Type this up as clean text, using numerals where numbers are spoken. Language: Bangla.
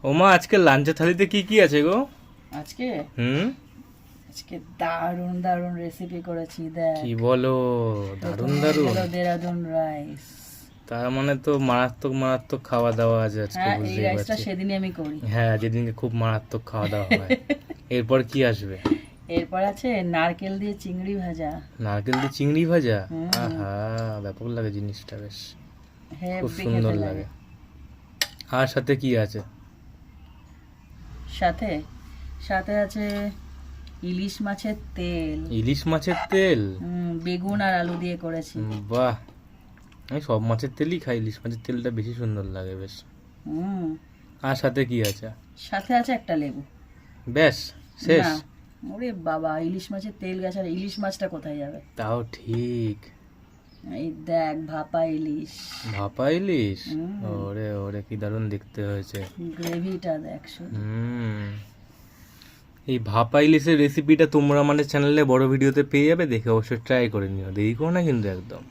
ওমা, আজকে লাঞ্চের থালিতে কি কি আছে গো? আজকে হুম। আজকে দারুণ দারুণ রেসিপি করেছি দেখ। কি বলো? দারুণ দারুণ। হলো দেরাদুন রাইস। তার মানে তো মারাত্মক মারাত্মক খাওয়া দাওয়া আছে আজকে, হ্যাঁ, এই বুঝতেই রাইসটা পারছি। সেদিনই আমি করি। হ্যাঁ, যেদিনকে খুব মারাত্মক খাওয়া দাওয়া হয়। এরপর কি আসবে? এরপর আছে নারকেল দিয়ে চিংড়ি ভাজা। নারকেল দিয়ে চিংড়ি ভাজা। হুম। আহা, ব্যাপক লাগে জিনিসটা, বেশ খুব হেভি সুন্দর খেতে লাগে। লাগে। আর সাথে কি আছে? সাথে সাথে আছে ইলিশ মাছের তেল। ইলিশ মাছের তেল। বেগুন আর আলু দিয়ে করেছি। বাহ, আমি সব মাছের তেলই খাই, ইলিশ মাছের তেলটা বেশি সুন্দর লাগে বেশ। হুম। আর সাথে কি আছে? সাথে আছে একটা লেবু। ব্যাস, শেষ? না, ওরে বাবা, ইলিশ মাছের তেল গেছে আর ইলিশ মাছটা কোথায় যাবে? তাও ঠিক। এই দেখ, ভাপা ইলিশ। ভাপা ইলিশ। হুম। ওরে ওরে, কি দারুণ দেখতে হয়েছে। গ্রেভিটা দেখ শুধু। এই ভাপা ইলিশের রেসিপিটা তোমরা আমাদের চ্যানেলে বড় ভিডিওতে পেয়ে যাবে, দেখে অবশ্যই ট্রাই করে নিও, দেরি করো না কিন্তু একদম।